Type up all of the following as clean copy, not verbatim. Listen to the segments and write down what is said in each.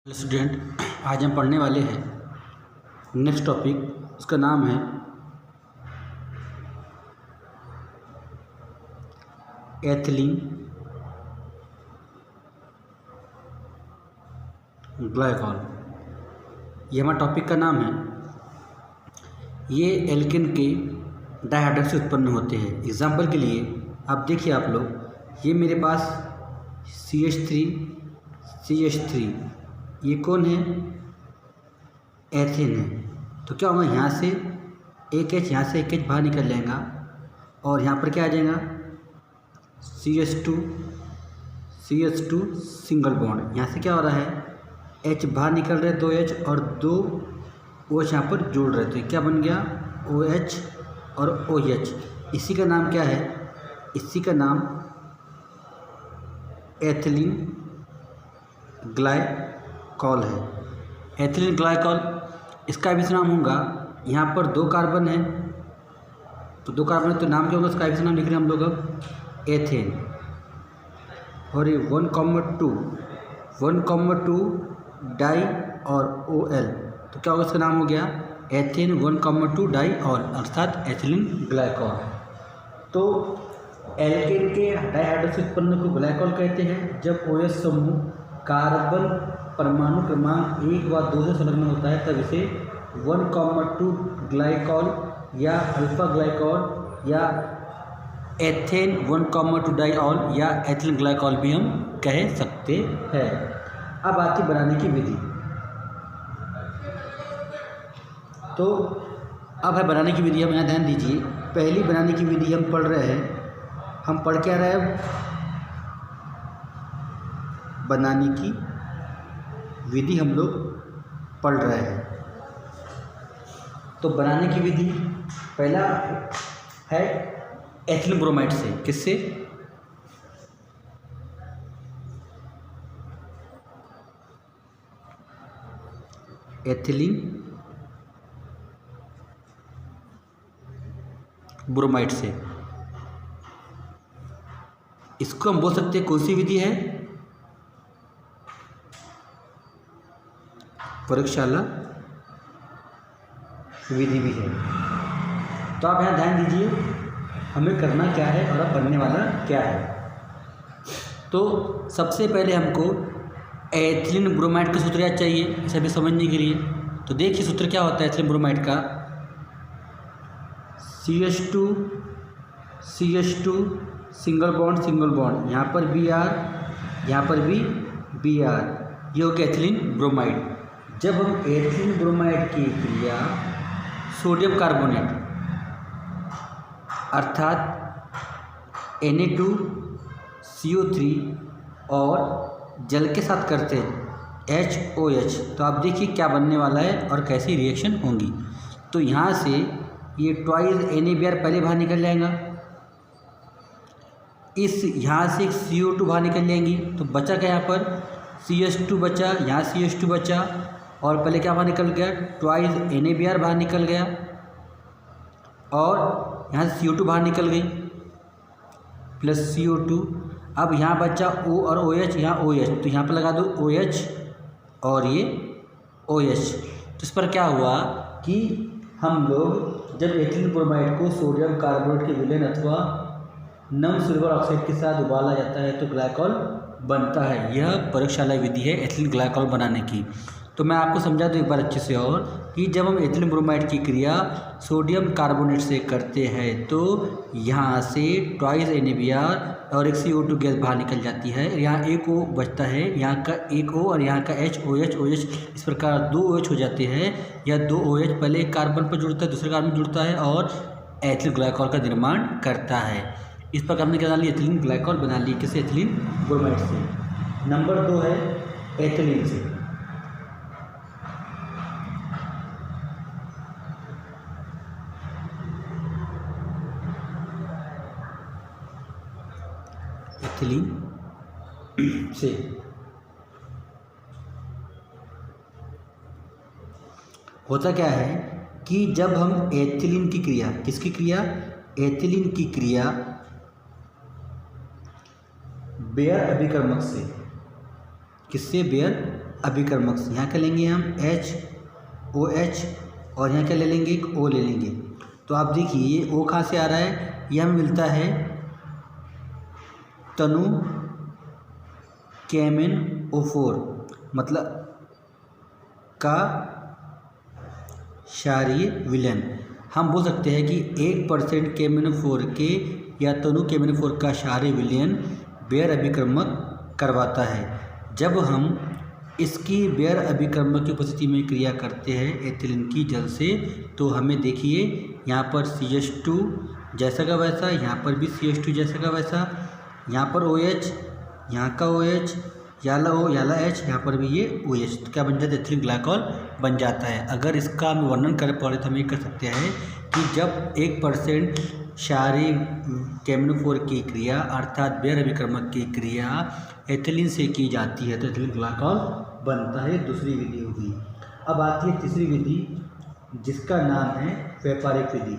Hello student, आज हम पढ़ने वाले हैं नेक्स्ट टॉपिक। उसका नाम है एथिलीन ग्लाइकॉल। ये हमारा टॉपिक का नाम है। ये एल्केन के डाइहाइड्रॉक्स से उत्पन्न होते हैं। एग्जाम्पल के लिए आप देखिए, आप लोग, ये मेरे पास CH3 ये कौन है? एथेन है। तो क्या होगा, यहाँ से एक H, यहाँ से एक H बाहर निकल जाएगा और यहाँ पर क्या आ जाएगा? CH2 single bond. यहाँ से क्या हो रहा है? H बाहर निकल रहे, 2 H और 2 OH यहाँ पर जुड़ रहे, तो क्या बन गया? OH और OH। इसी का नाम क्या है? इसी का नाम एथिलीन ग्लाइकॉल है। एथिलीन ग्लाइकॉल, इसका भी नाम होगा। यहाँ पर 2 कार्बन है, तो 2 कार्बन है, तो नाम क्या होगा? इसका भी नाम लिख रहे हैं हम लोग अब, एथेन। और ये 1,2 डाई और OL, तो क्या होगा? इसका नाम हो गया एथेन 1,2 डाई ऑल, अर्थात एथिलीन ग्लाइकॉल। तो एल्केन के डाइहाइड्रॉक्स उत्पन्न को ग्लाइकॉल कहते हैं। जब OH समूह कार्बन परमाणु क्रमांक 1 व 2 से संलग्न होता है, तब इसे 1,2 ग्लाइकॉल या अल्फा ग्लाइकॉल या एथेन 1,2 डाइऑल या एथिलीन ग्लाइकॉल भी हम कह सकते हैं। अब आती बनाने की विधि। तो अब है बनाने की विधि। हम यहाँ ध्यान दीजिए, पहली बनाने की विधि हम पढ़ रहे हैं। हम पढ़ क्या रहे हैं? बनाने की विधि हम लोग पढ़ रहे हैं। तो बनाने की विधि पहला है एथिलीन ब्रोमाइड से। किससे? एथिलीन ब्रोमाइड से। इसको हम बोल सकते हैं कौन सी विधि है? प्रयोगशाला विधि भी है। तो आप यहाँ ध्यान दीजिए, हमें करना क्या है और अब बनने वाला क्या है। तो सबसे पहले हमको एथिलीन ब्रोमाइड का सूत्र याद चाहिए, इसे भी समझने के लिए। तो देखिए सूत्र क्या होता है एथिलीन ब्रोमाइड का। CH2 सिंगल बॉन्ड, यहाँ पर Br, यहाँ पर भी Br, ये हो गया एथिलीन ब्रोमाइड। जब हम एथिलीन ब्रोमाइड की क्रिया सोडियम कार्बोनेट अर्थात Na2CO3 और जल के साथ करते हैं HOH, तो आप देखिए क्या बनने वाला है और कैसी रिएक्शन होंगी। तो यहाँ से ये ट्वाइस NaBr पहले बाहर निकल जाएगा, यहाँ से CO2 बाहर निकल जाएंगी, तो बचा क्या? यहाँ पर CH2 बचा, यहाँ CH2 बचा, और पहले क्या बाहर निकल गया? ट्वाइस NaBr बाहर निकल गया, और यहाँ से CO2 बाहर निकल गई प्लस CO2। अब यहाँ बचा O और OH, यहाँ OH, तो यहाँ पर लगा दो OH और ये OH। तो इस पर क्या हुआ कि हम लोग जब एथिलीन ब्रोमाइड को सोडियम कार्बोनेट के विलयन अथवा नम सिल्वर ऑक्साइड के साथ उबाला जाता है तो ग्लाइकॉल बनता है। यह प्रयोगशाला विधि है एथिलीन ग्लाइकॉल बनाने की। तो मैं आपको समझा दूँ एक बार अच्छे से और, कि जब हम एथिलीन ब्रोमाइड की क्रिया सोडियम कार्बोनेट से करते हैं तो यहाँ से ट्वाइस NaBr और एक CO2 गैस बाहर निकल जाती है। यहाँ एक O बचता है, यहाँ का एक O और यहाँ का OH। इस प्रकार 2 OH हो जाते हैं। यह 2 OH पहले एक कार्बन पर जुड़ता है, दूसरे कार्बन पर जुड़ता है और एथिलीन ग्लाइकॉल का निर्माण करता है। इस प्रकार हमने क्या बना ली? एथिलीन ग्लाइकॉल बना ली। किससे? एथिलीन ब्रोमाइड से। नंबर 2 है एथिलीन से। एथिलीन से होता क्या है कि जब हम एथिलीन की क्रिया, किसकी क्रिया? एथिलीन की क्रिया बेयर अभिकर्मक से, किससे? बेयर अभिक्रमक से यहाँ क्या लेंगे हम HOH और यहाँ क्या ले लेंगे, एक O ले लेंगे। तो आप देखिए ये O कहाँ से आ रहा है, ये हमें मिलता है तनु KMnO4 मतलब का क्षारीय विलयन। हम बोल सकते हैं कि 1% KMnO4 के या तनु KMnO4 का क्षारीय विलयन बेयर अभिक्रमक करवाता है। जब हम इसकी बेयर अभिक्रमक की उपस्थिति में क्रिया करते हैं एथिलीन की जल से, तो हमें देखिए यहाँ पर CH2 जैसा का वैसा, यहाँ पर भी CH2 जैसा का वैसा, यहाँ पर OH, यहाँ का OH, याला O याला H, यहाँ पर भी ये OH, तो क्या बन जाता है, एथिलीन ग्लाइकॉल बन जाता है। अगर इसका हम वर्णन कर पड़े तो हम ये कर सकते हैं कि जब 1% क्षारीय KMnO4 की क्रिया अर्थात बेयर अभिक्रमक की क्रिया एथिलीन से की जाती है तो एथिलीन ग्लाइकॉल बनता है। दूसरी विधि होगी। अब आती है तीसरी विधि जिसका नाम है व्यापारिक विधि।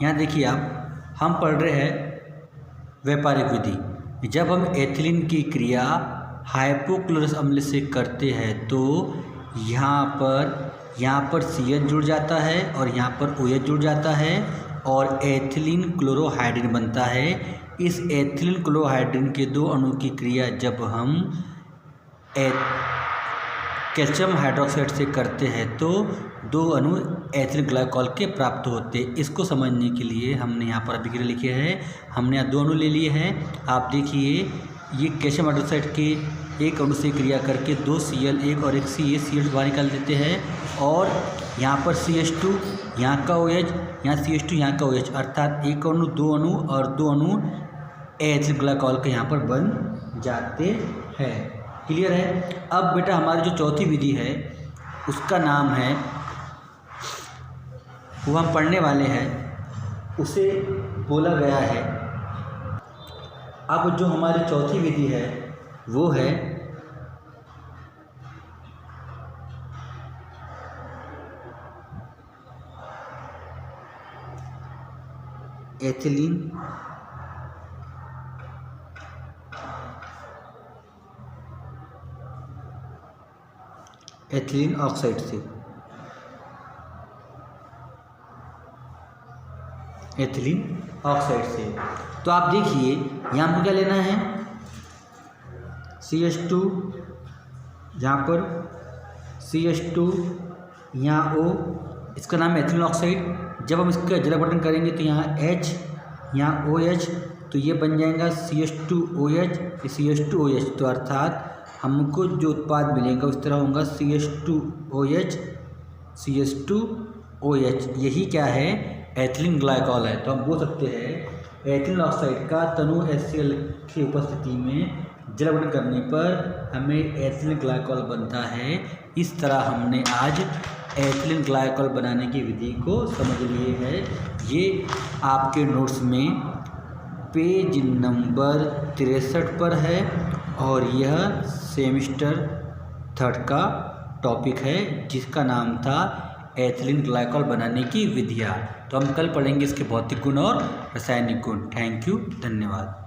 यहाँ देखिए आप, हम पढ़ रहे हैं व्यापारिक विधि। जब हम एथिलीन की क्रिया हाइपोक्लोरस अम्ल से करते हैं तो यहाँ पर CH जुड़ जाता है और यहाँ पर OH जुड़ जाता है और एथिलीन क्लोरोहाइड्रिन बनता है। इस एथिलीन क्लोरोहाइड्रिन के दो अणु की क्रिया जब हम कैल्शियम हाइड्रोक्साइड से करते हैं तो दो अणु एथिलीन ग्लाइकॉल के प्राप्त होते हैं। इसको समझने के लिए हमने यहाँ पर अभिक्रिया लिखे हैं। हमने यहाँ दो अणु ले लिए हैं। आप देखिए ये कैल्शियम हाइड्रोक्साइड के एक अणु से क्रिया करके 2 Cl1 और 1 CH बाहर निकाल देते हैं और यहाँ पर CH2 यहाँ का OH, यहाँ CH2 यहाँ का OH, अर्थात एक अणु दो अणु और दो अणु एथिलीन ग्लाइकॉल के यहाँ पर बन जाते हैं। क्लियर है। अब बेटा हमारी जो चौथी विधि है उसका नाम है, वो हम पढ़ने वाले हैं, उसे बोला गया है। अब जो हमारी चौथी विधि है वो है एथिलीन ऑक्साइड से। एथिलीन ऑक्साइड से तो आप देखिए यहाँ पर क्या लेना है, CH2 यहाँ पर CH2 यहाँ O, इसका नाम है एथिलीन ऑक्साइड। जब हम इसका जल अपघटन करेंगे तो यहाँ H यहाँ OH, तो ये बन जाएगा CH2OH CH2OH। तो अर्थात हमको जो उत्पाद मिलेगा उस तरह होगा CH2OH CH2OH। यही क्या है, एथिलीन ग्लाइकॉल है। तो हम बोल सकते हैं एथिलीन ऑक्साइड का तनु HCl की उपस्थिति में जल अपघटन करने पर हमें एथिलीन ग्लाइकॉल बनता है। इस तरह हमने आज एथिलीन ग्लाइकॉल बनाने की विधि को समझ लिए है। ये आपके नोट्स में पेज नंबर 63 पर है और यह सेमिस्टर 3 का टॉपिक है जिसका नाम था एथिलीन ग्लाइकॉल बनाने की विधियाँ। तो हम कल पढ़ेंगे इसके भौतिक गुण और रासायनिक गुण। थैंक यू, धन्यवाद।